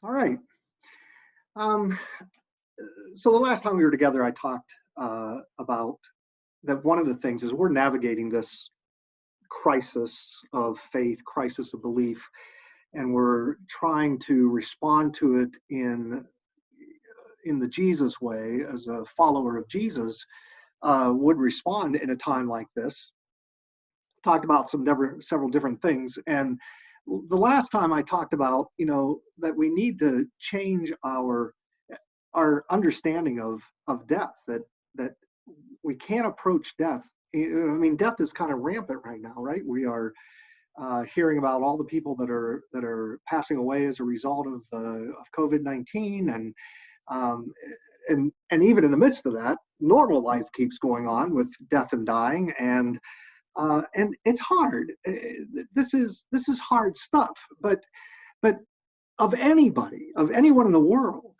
All right. Um, so the last time we were together, I talked about that one of the things is we're navigating this crisis of faith, crisis of belief, and we're trying to respond to it in the Jesus way, as a follower of Jesus would respond in a time like this. Talked about several different things, and the last time I talked about, that we need to change our understanding of death. That we can't approach death. I mean, death is kind of rampant right now, right? We are hearing about all the people that are passing away as a result of COVID-19, um, and even in the midst of that, normal life keeps going on with death and dying, and it's hard. This is hard stuff, but of anybody, of anyone in the world,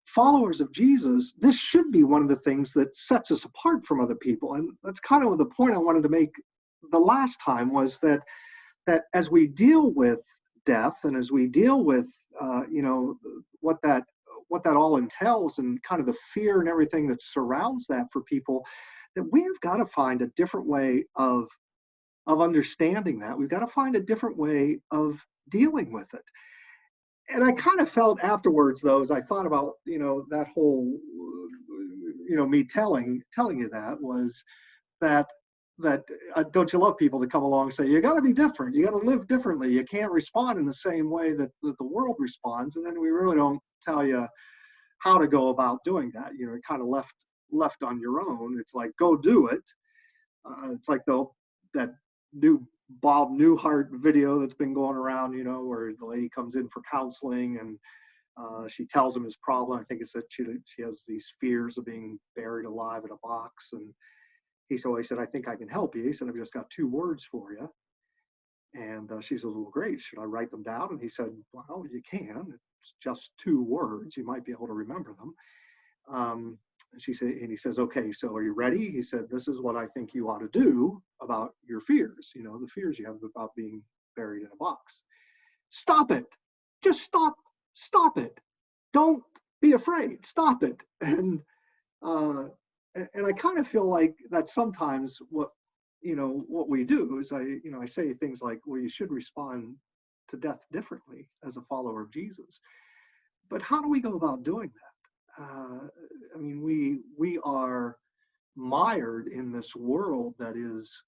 followers of Jesus, this should be one of the things that sets us apart from other people. And that's kind of the point I wanted to make the last time, was that as we deal with death and as we deal with what that all entails, and kind of the fear and everything that surrounds that for people, that we have got to find a different way of understanding that. We've got to find a different way of dealing with it. And I kind of felt afterwards, though, as I thought about, that whole, me telling you that, was that don't you love people to come along and say, you got to be different, you got to live differently, you can't respond in the same way that the world responds, and then we really don't tell you how to go about doing that. You're kind of left on your own. It's like, go do it. It's like that new Bob Newhart video that's been going around, where the lady comes in for counseling, and she tells him his problem. I think it's that she has these fears of being buried alive in a box. And he said, I think I can help you. He said, I've just got 2 words for you. And she says, well, great. Should I write them down? And he said, well, you can. It's just 2 words. You might be able to remember them. And he says, okay, so are you ready? He said, this is what I think you ought to do about your fears, the fears you have about being buried in a box. Stop it. Just stop it. Don't be afraid. Stop it. And I kind of feel like that sometimes what we do is I say things like, well, you should respond to death differently as a follower of Jesus. But how do we go about doing that? I mean, we are mired in this world that is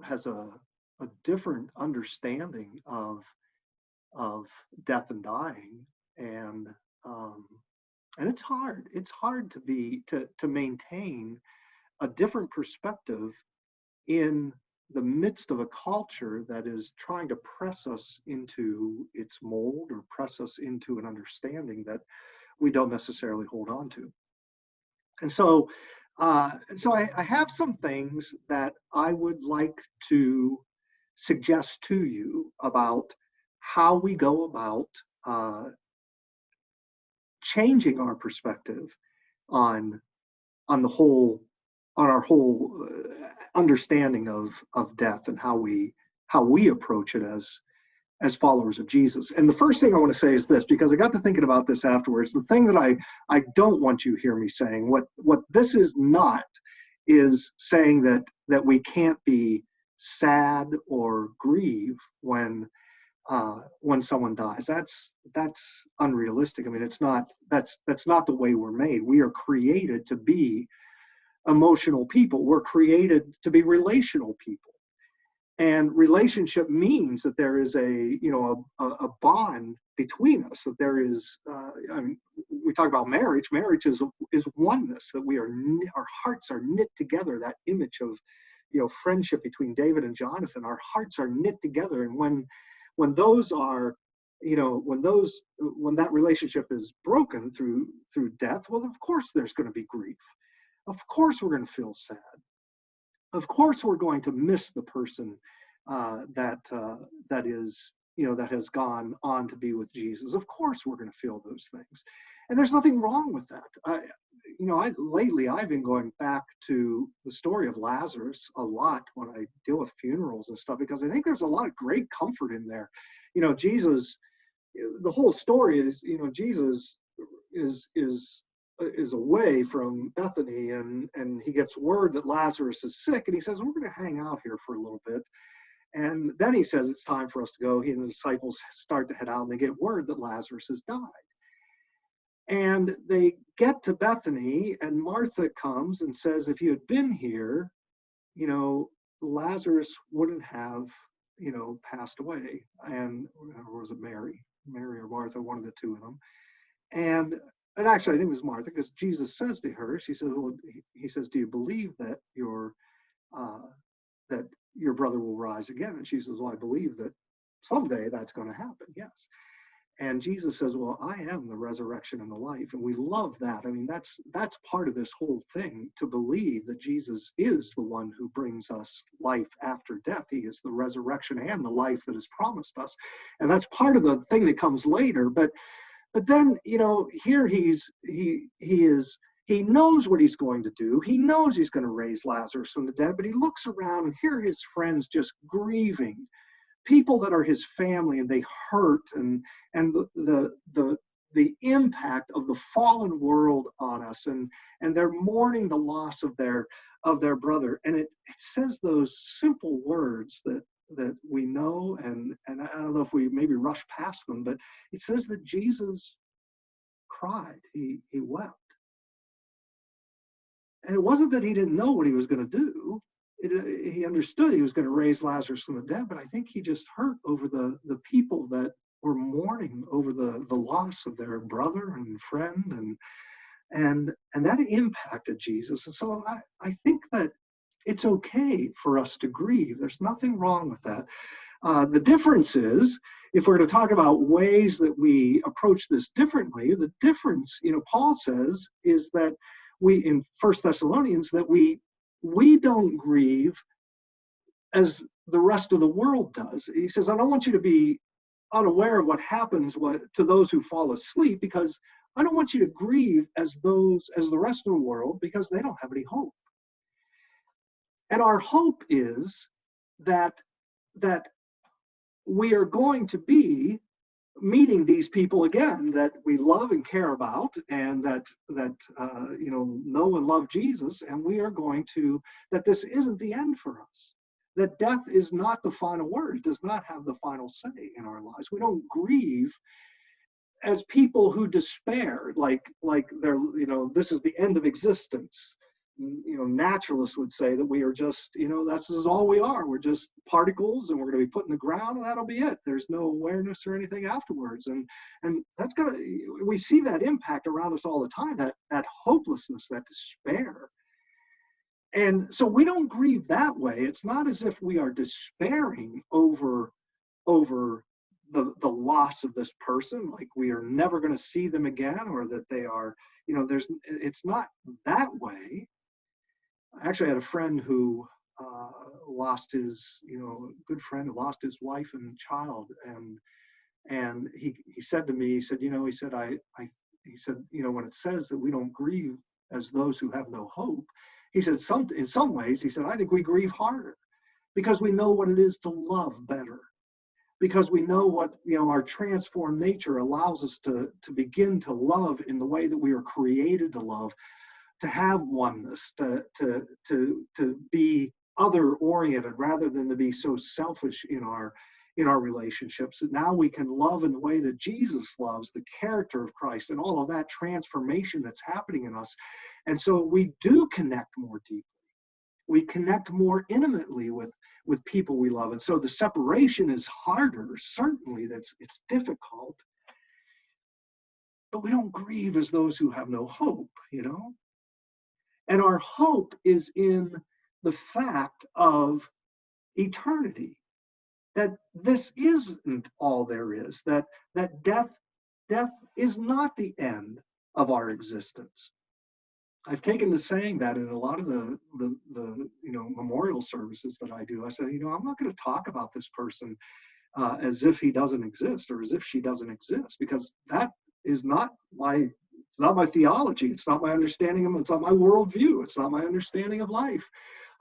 has a different understanding of death and dying, and it's hard. It's hard to maintain a different perspective in the midst of a culture that is trying to press us into its mold, or press us into an understanding that we don't necessarily hold on to. And so I have some things that I would like to suggest to you about how we go about changing our perspective on our whole understanding of death, and how we approach it as followers of Jesus. And the first thing I want to say is this, because I got to thinking about this afterwards. The thing that I don't want you to hear me saying, what this is not, is saying that we can't be sad or grieve when someone dies. That's unrealistic. I mean, that's not the way we're made. We are created to be emotional people. We're created to be relational people. And relationship means that there is a bond between us, that there is, we talk about marriage. Marriage is oneness, that our hearts are knit together. That image of, friendship between David and Jonathan, our hearts are knit together. And when those are, when that relationship is broken through death, well, of course there's going to be grief. Of course we're going to feel sad. Of course we're going to miss the person that has gone on to be with Jesus. Of course we're going to feel those things, and there's nothing wrong with that. Lately I've been going back to the story of Lazarus a lot when I deal with funerals and stuff, because I think there's a lot of great comfort in there. Jesus, the whole story is, Jesus is away from Bethany, and he gets word that Lazarus is sick, and he says, we're going to hang out here for a little bit. And then he says, it's time for us to go. He and the disciples start to head out, and they get word that Lazarus has died. And they get to Bethany, and Martha comes and says, if you had been here, Lazarus wouldn't have, passed away. And, or was it Mary or Martha, one of the two of them. And actually, I think it was Martha, because Jesus says to her, he says, do you believe that your brother will rise again? And she says, well, I believe that someday that's going to happen. Yes. And Jesus says, well, I am the resurrection and the life. And we love that. I mean, that's part of this whole thing, to believe that Jesus is the one who brings us life after death. He is the resurrection and the life that is promised us. And that's part of the thing that comes later. But then, here he knows what he's going to do. He knows he's going to raise Lazarus from the dead, but he looks around, and here are his friends just grieving, people that are his family, and they hurt, and the impact of the fallen world on us, and they're mourning the loss of their brother. And it says those simple words that we know, and I don't know if we maybe rush past them, but it says that Jesus cried, he wept. And it wasn't that he didn't know what he was going to do. He understood he was going to raise Lazarus from the dead, but I think he just hurt over the people that were mourning over the loss of their brother and friend, and that impacted Jesus. And so I think that it's okay for us to grieve. There's nothing wrong with that. The difference is, if we're going to talk about ways that we approach this differently, the difference, Paul says, is that in 1 Thessalonians, that we don't grieve as the rest of the world does. He says, I don't want you to be unaware of what happens to those who fall asleep, because I don't want you to grieve as the rest of the world, because they don't have any hope. And our hope is that we are going to be meeting these people again that we love and care about, and that know and love Jesus, and we are going to, that this isn't the end for us, that death is not the final word. It does not have the final say in our lives. We don't grieve as people who despair, like they're, this is the end of existence. Naturalists would say that we are just, this is all we are. We're just particles, and we're going to be put in the ground, and that'll be it. There's no awareness or anything afterwards. And that's we see that impact around us all the time, that hopelessness, that despair. And so we don't grieve that way. It's not as if we are despairing over the loss of this person, like we are never going to see them again, or that they are, it's not that way. I actually had a friend who lost his, good friend who lost his wife and child, and he said to me, he said, when it says that we don't grieve as those who have no hope, he said, in some ways, he said, I think we grieve harder, because we know what it is to love better, because we know what, our transformed nature allows us to begin to love in the way that we are created to love, to have oneness, to be other-oriented rather than to be so selfish in our relationships. And now we can love in the way that Jesus loves, the character of Christ, and all of that transformation that's happening in us. And so we do connect more deeply. We connect more intimately with people we love. And so the separation is harder, certainly, it's difficult. But we don't grieve as those who have no hope, And our hope is in the fact of eternity, that this isn't all there is, that death is not the end of our existence. I've taken to saying that in a lot of the memorial services that I do. I say, I'm not going to talk about this person as if he doesn't exist or as if she doesn't exist, because that is not my theology. It's not my understanding of it. It's not my worldview. It's not my understanding of life.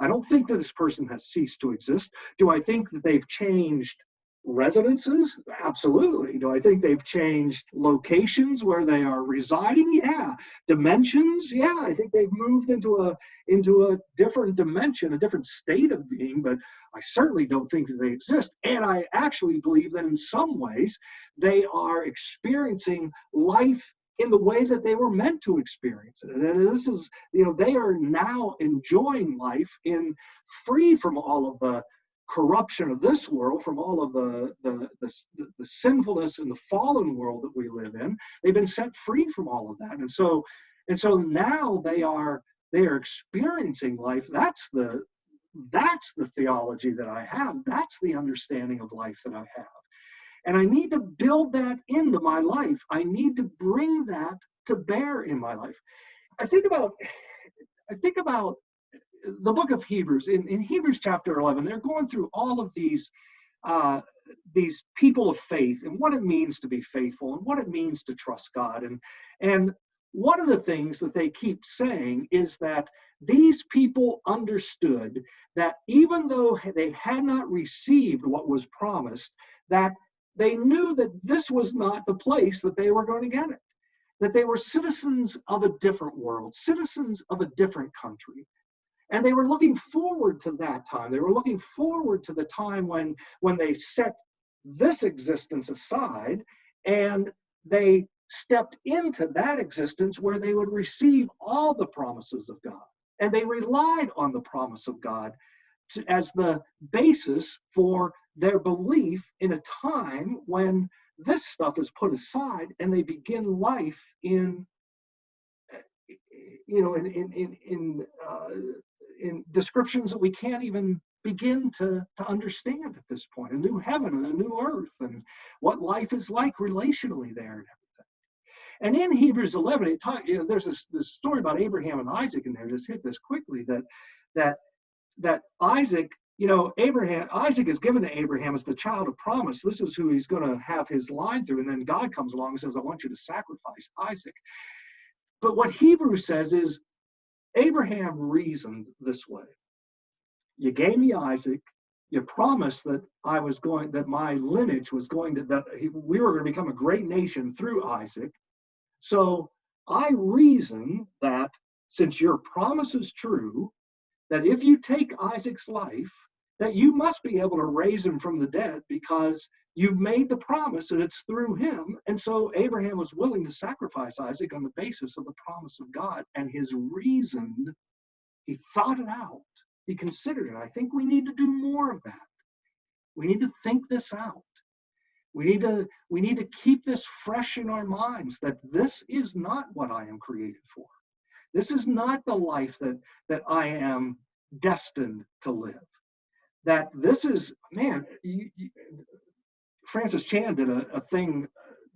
I don't think that this person has ceased to exist. Do I think that they've changed Residences? Absolutely. Do I think they've changed locations where they are residing? Yeah. Dimensions? Yeah. I think they've moved into a different dimension, a different state of being, but I certainly don't think that they exist. And I actually believe that in some ways they are experiencing life in the way that they were meant to experience it. And this is, they are now enjoying life in free from all of the corruption of this world, from all of the sinfulness and the fallen world that we live in. They've been set free from all of that, and so now they are experiencing life. That's the theology that I have. That's the understanding of life that I have, and I need to build that into my life. I need to bring that to bear in my life. I think about the book of Hebrews. In Hebrews chapter 11, they're going through all of these people of faith and what it means to be faithful and what it means to trust God. And one of the things that they keep saying is that these people understood that even though they had not received what was promised, that they knew that this was not the place that they were going to get it, that they were citizens of a different world, citizens of a different country. And they were looking forward to that time. They were looking forward to the time when they set this existence aside and they stepped into that existence where they would receive all the promises of God. And they relied on the promise of God as the basis for their belief in a time when this stuff is put aside and they begin life in descriptions that we can't even begin to understand at this point. A new heaven and a new earth, and what life is like relationally there and everything. And in Hebrews 11, there's this story about Abraham and Isaac in there. Just hit this quickly, that Isaac, Isaac is given to Abraham as the child of promise. This is who he's going to have his line through. And then God comes along and says, I want you to sacrifice Isaac. But what Hebrews says is, Abraham reasoned this way. You gave me Isaac. You promised that that my lineage was we were going to become a great nation through Isaac. So I reason that since your promise is true, that if you take Isaac's life, that you must be able to raise him from the dead because you've made the promise and it's through him. And so Abraham was willing to sacrifice Isaac on the basis of the promise of God. And he thought it out. He considered it. I think we need to do more of that. We need to think this out. We need to keep this fresh in our minds, that this is not what I am created for. This is not the life that I am destined to live. That this is, Francis Chan did a thing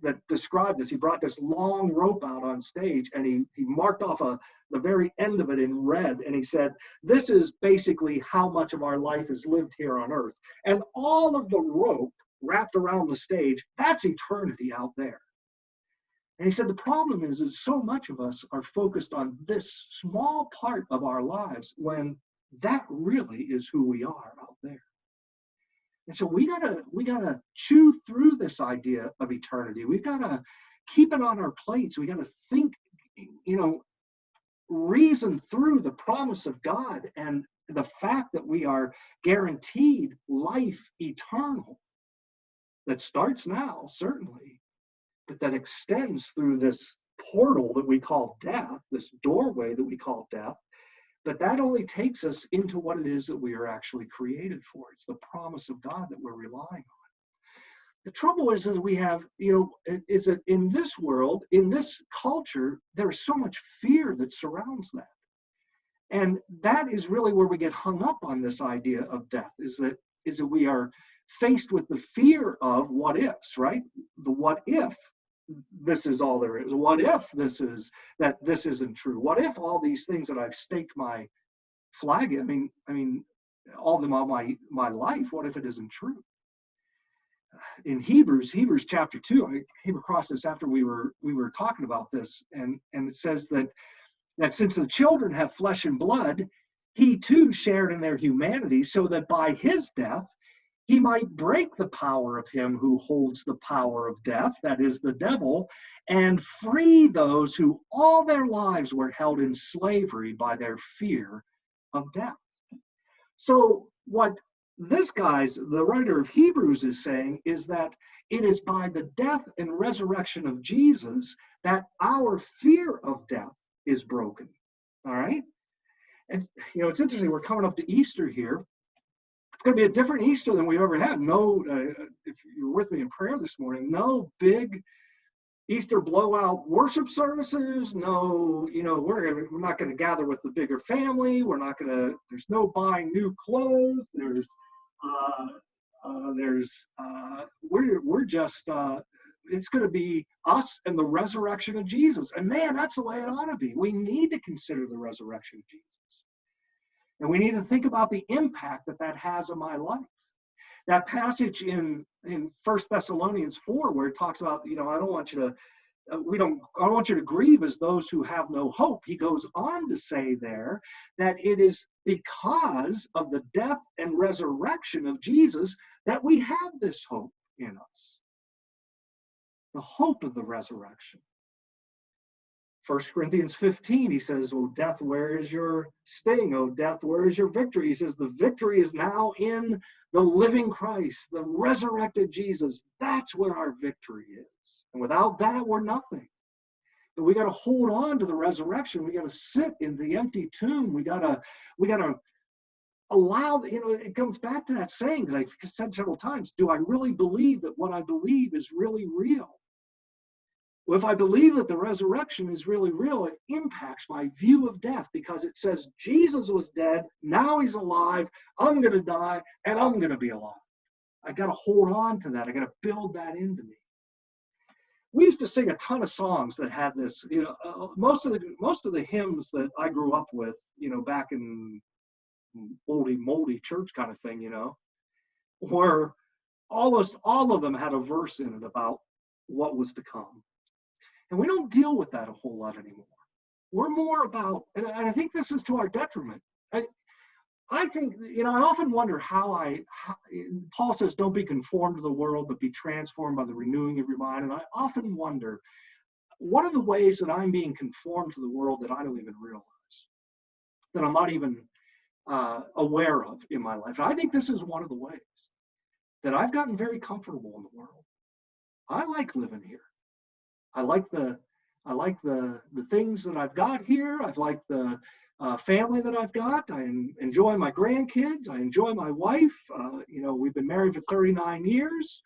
that described this. He brought this long rope out on stage and he marked off the very end of it in red. And he said, this is basically how much of our life is lived here on earth. And all of the rope wrapped around the stage, that's eternity out there. And he said, the problem is so much of us are focused on this small part of our lives when that really is who we are out there. And so we gotta chew through this idea of eternity. We've gotta keep it on our plates. We gotta think, reason through the promise of God and the fact that we are guaranteed life eternal that starts now, certainly, but that extends through this portal that we call death, this doorway that we call death. But that only takes us into what it is that we are actually created for. It's the promise of God that we're relying on. The trouble is we have, is that in this world, in this culture, there's so much fear that surrounds that. And that is really where we get hung up on this idea of death, is that we are faced with the fear of what ifs, right? The what if this is all there is? What if this isn't true? What if all these things that I've staked my flag in, I mean, all of them all my life, what if it isn't true? In Hebrews chapter 2, I came across this after we were talking about this, and it says that since the children have flesh and blood, he too shared in their humanity, so that by his death he might break the power of him who holds the power of death, that is the devil, and free those who all their lives were held in slavery by their fear of death. So what the writer of Hebrews is saying is that it is by the death and resurrection of Jesus that our fear of death is broken. All right? And, it's interesting. We're coming up to Easter here. It's going to be a different Easter than we've ever had. No, if you're with me in prayer this morning, no big Easter blowout worship services. No, we're not going to gather with the bigger family. There's no buying new clothes. It's going to be us and the resurrection of Jesus. And man, that's the way it ought to be. We need to consider the resurrection of Jesus. And we need to think about the impact that has on my life. That passage in 1 Thessalonians 4, where it talks about, I don't want you to grieve as those who have no hope. He goes on to say there that it is because of the death and resurrection of Jesus that we have this hope in us. The hope of the resurrection. 1 Corinthians 15, he says, "Oh, death, where is your sting? Oh, death, where is your victory?" He says, the victory is now in the living Christ, the resurrected Jesus. That's where our victory is. And without that, we're nothing. And we got to hold on to the resurrection. We got to sit in the empty tomb. We got to allow, it comes back to that saying that I've said several times. Do I really believe that what I believe is really real? Well, if I believe that the resurrection is really real, it impacts my view of death, because it says Jesus was dead, now he's alive, I'm going to die, and I'm going to be alive. I got to hold on to that. I got to build that into me. We used to sing a ton of songs that had this, most of the hymns that I grew up with, back in oldie moldy church kind of thing, were almost all of them had a verse in it about what was to come. And we don't deal with that a whole lot anymore. We're more about, and I think this is to our detriment. I think, I often wonder how Paul says, don't be conformed to the world, but be transformed by the renewing of your mind. And I often wonder, what are the ways that I'm being conformed to the world that I don't even realize, that I'm not even aware of in my life? And I think this is one of the ways that I've gotten very comfortable in the world. I like living here. I like the things that I've got here. I like the family that I've got. I enjoy my grandkids. I enjoy my wife. We've been married for 39 years.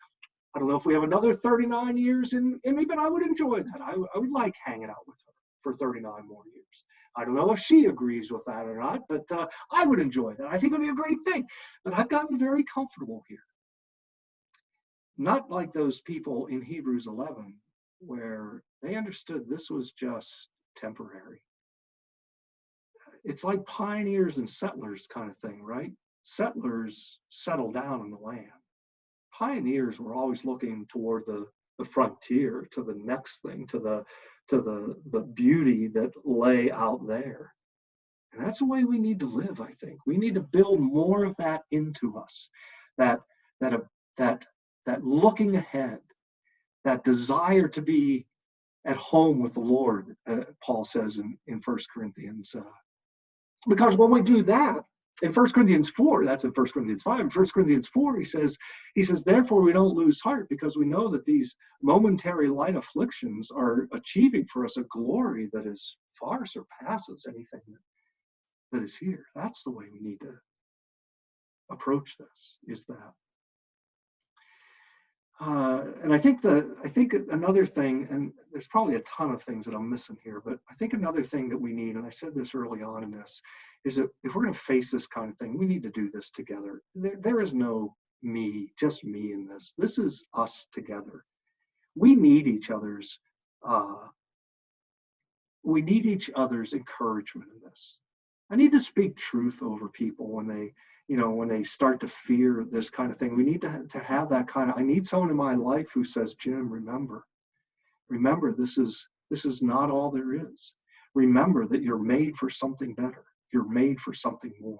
I don't know if we have another 39 years in me, but I would enjoy that. I would like hanging out with her for 39 more years. I don't know if she agrees with that or not, but I would enjoy that. I think it would be a great thing. But I've gotten very comfortable here. Not like those people in Hebrews 11, where they understood this was just temporary. It's like pioneers and settlers kind of thing, right? Settlers settle down in the land. Pioneers were always looking toward the frontier, to the next thing, to the beauty that lay out there. And that's the way we need to live, I think. We need to build more of that into us, that looking ahead, that desire to be at home with the Lord, Paul says in 1 Corinthians. Because when we do that, in 1 Corinthians 4, that's in 1 Corinthians 5, in 1 Corinthians 4, he says, therefore we don't lose heart, because we know that these momentary light afflictions are achieving for us a glory that is far surpasses anything that is here. That's the way we need to approach this, is that. And I think another thing, and there's probably a ton of things that I'm missing here, but I think another thing that we need, and I said this early on in this, is that if we're going to face this kind of thing, we need to do this together. There is no just me in this. This is us together. We need each other's encouragement in this. I need to speak truth over people when they start to fear this kind of thing. We need to have that kind of, I need someone in my life who says, Jim, remember, this is not all there is. Remember that you're made for something better. You're made for something more.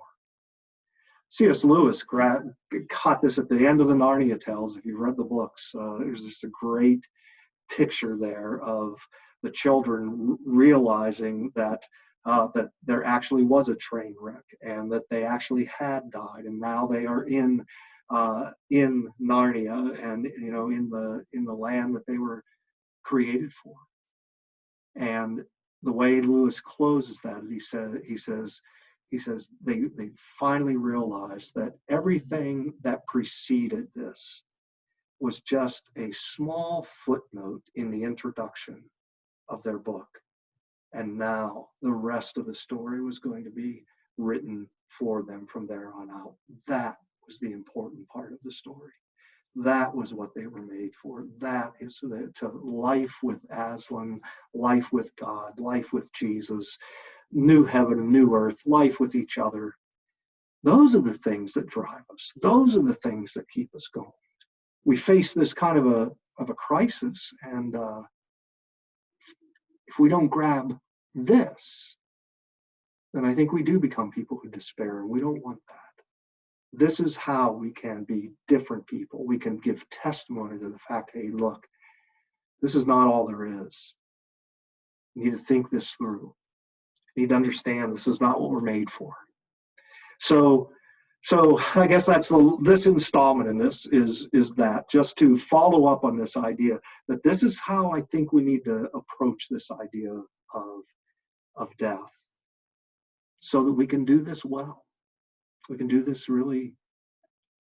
C.S. Lewis caught this at the end of the Narnia Tales. If you've read the books, there's just a great picture there of the children realizing that that there actually was a train wreck and that they actually had died, and now they are in Narnia, and in the land that they were created for. And the way Lewis closes that, he says they finally realized that everything that preceded this was just a small footnote in the introduction of their book. And now the rest of the story was going to be written for them from there on out. That was the important part of the story. That was what they were made for. That is to life with Aslan, life with God, life with Jesus, new heaven, new earth, life with each other. Those are the things that drive us. Those are the things that keep us going. We face this kind of a crisis, and if we don't grab this, then I think we do become people who despair, and we don't want that. This is how we can be different people. We can give testimony to the fact, hey, look, this is not all there is. You need to think this through. You need to understand this is not what we're made for. So I guess that's this installment in this is that, just to follow up on this idea that this is how I think we need to approach this idea of death, so that we can do this well. We can do this really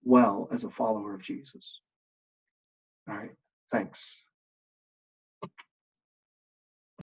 well as a follower of Jesus. All right, thanks.